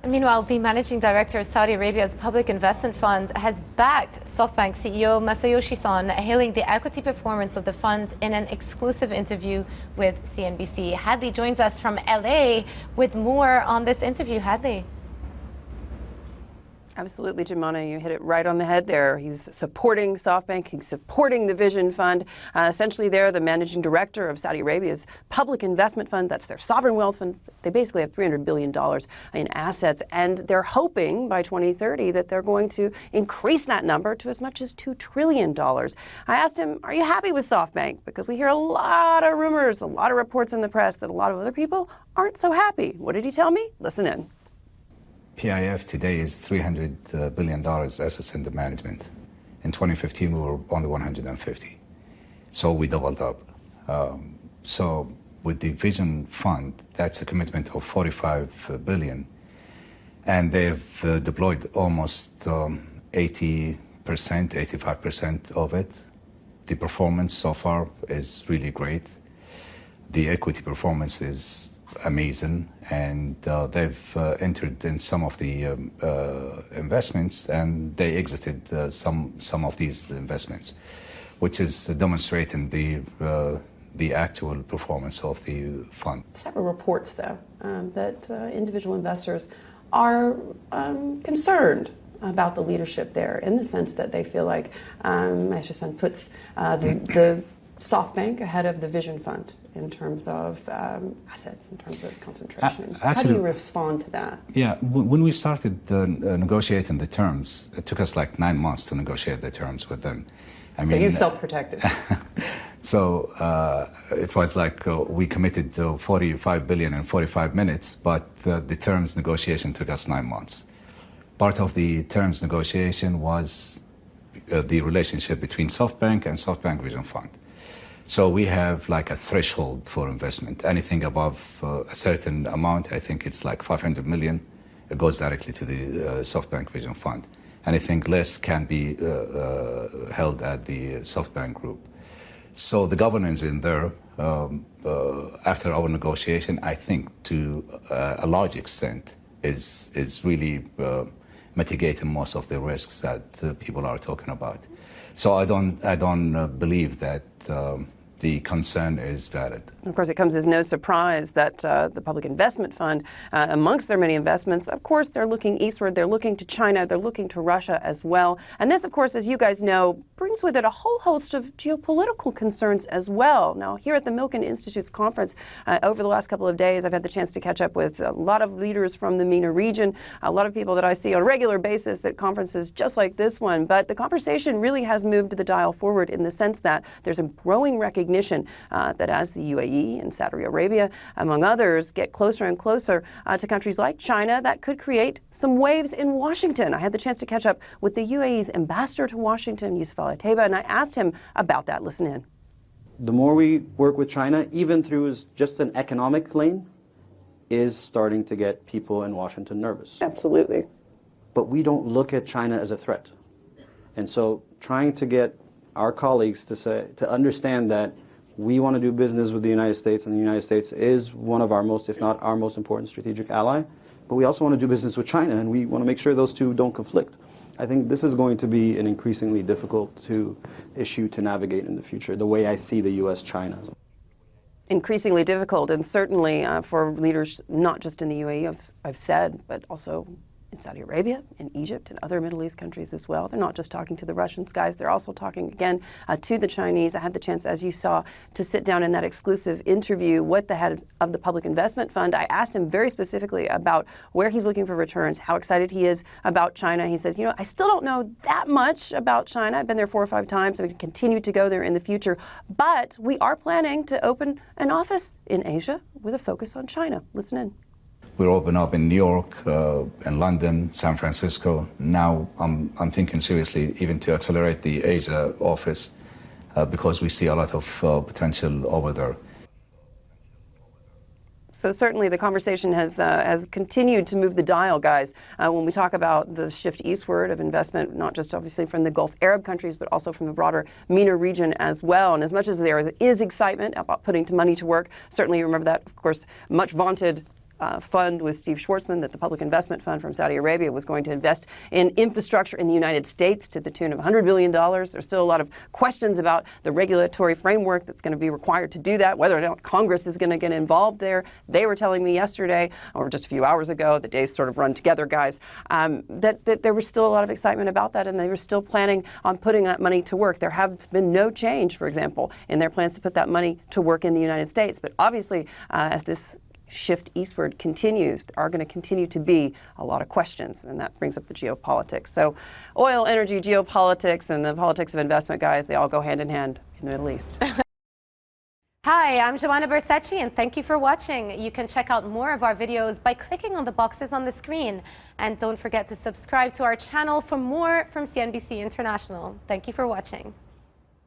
Meanwhile, the managing director of Saudi Arabia's Public Investment Fund has backed SoftBank CEO Masayoshi Son, hailing the equity performance of the fund in an exclusive interview with CNBC. Hadley joins us from LA with more on this interview. Hadley. Absolutely, Jumana, you hit it right on the head there. He's supporting SoftBank, he's supporting the Vision Fund. Essentially, they're the managing director of Saudi Arabia's Public Investment Fund. That's their sovereign wealth fund. They basically have $300 billion in assets, and they're hoping by 2030 that they're going to increase that number to as much as $2 trillion. I asked him, are you happy with SoftBank? Because we hear a lot of rumors, a lot of reports in the press that a lot of other people aren't so happy. What did he tell me? Listen in. PIF today is $300 billion assets under management. In 2015, we were only 150. So we doubled up. So with the Vision Fund, that's a commitment of $45 billion. And they've deployed almost 80%, 85% of it. The performance so far is really great. The equity performance is amazing, and they've entered in some of the investments, and they exited some of these investments, which is demonstrating the actual performance of the fund. Several reports, though, that individual investors are concerned about the leadership there, in the sense that they feel like Masayoshi puts the SoftBank ahead of the Vision Fund in terms of assets, in terms of concentration. Actually, how do you respond to that? Yeah, when we started negotiating the terms, it took us like 9 months to negotiate the terms with them. So you self-protected. So it was like we committed to $45 billion in 45 minutes, but the terms negotiation took us 9 months. Part of the terms negotiation was the relationship between SoftBank and SoftBank Vision Fund. So we have like a threshold for investment. Anything above a certain amount, I think it's like 500 million, it goes directly to the SoftBank Vision Fund. Anything less can be held at the SoftBank Group. So the governance in there, after our negotiation, I think to a large extent is really mitigating most of the risks that people are talking about. So I don't believe that the concern is valid. Of course, it comes as no surprise that the Public Investment Fund, amongst their many investments, of course, they're looking eastward, they're looking to China, they're looking to Russia as well. And this, of course, as you guys know, brings with it a whole host of geopolitical concerns as well. Now, here at the Milken Institute's conference, over the last couple of days, I've had the chance to catch up with a lot of leaders from the MENA region, a lot of people that I see on a regular basis at conferences just like this one. But the conversation really has moved the dial forward in the sense that there's a growing recognition that as the UAE and Saudi Arabia, among others, get closer and closer to countries like China, that could create some waves in Washington. I had the chance to catch up with the UAE's ambassador to Washington, Yusuf Al-Ateba, and I asked him about that. Listen in. The more we work with China, even through just an economic lane, is starting to get people in Washington nervous. Absolutely. But we don't look at China as a threat. And so trying to get our colleagues to understand that we want to do business with the United States, and the United States is one of our most, if not our most important strategic ally, but we also want to do business with China, and we want to make sure those two don't conflict. I think this is going to be an increasingly difficult issue to navigate in the future, the way I see the U.S.-China. Increasingly difficult, and certainly for leaders not just in the UAE, I've said, but also in Saudi Arabia, in Egypt, and other Middle East countries as well. They're not just talking to the Russians, guys. They're also talking, again, to the Chinese. I had the chance, as you saw, to sit down in that exclusive interview with the head of the Public Investment Fund. I asked him very specifically about where he's looking for returns, how excited he is about China. He said, I still don't know that much about China. I've been there 4 or 5 times. I'm going to continue to go there in the future. But we are planning to open an office in Asia with a focus on China. Listen in. We're open up in New York, in London, San Francisco. Now I'm thinking seriously even to accelerate the Asia office because we see a lot of potential over there. So certainly the conversation has continued to move the dial, guys, when we talk about the shift eastward of investment, not just obviously from the Gulf Arab countries, but also from the broader MENA region as well. And as much as there is excitement about putting money to work, certainly remember that, of course, much vaunted fund with Steve Schwarzman, that the Public Investment Fund from Saudi Arabia was going to invest in infrastructure in the United States to the tune of $100 billion. There's still a lot of questions about the regulatory framework that's going to be required to do that, whether or not Congress is going to get involved there. They were telling me yesterday, or just a few hours ago, the days sort of run together, guys, that there was still a lot of excitement about that, and they were still planning on putting that money to work. There has been no change, for example, in their plans to put that money to work in the United States. But obviously, as this shift eastward continues, there are going to continue to be a lot of questions, and that brings up the geopolitics. So oil, energy, geopolitics, and the politics of investment, guys, they all go hand in hand in the Middle East. Hi, I'm Joanna Bersecci, and thank you for watching. You can check out more of our videos by clicking on the boxes on the screen. And don't forget to subscribe to our channel for more from CNBC International. Thank you for watching.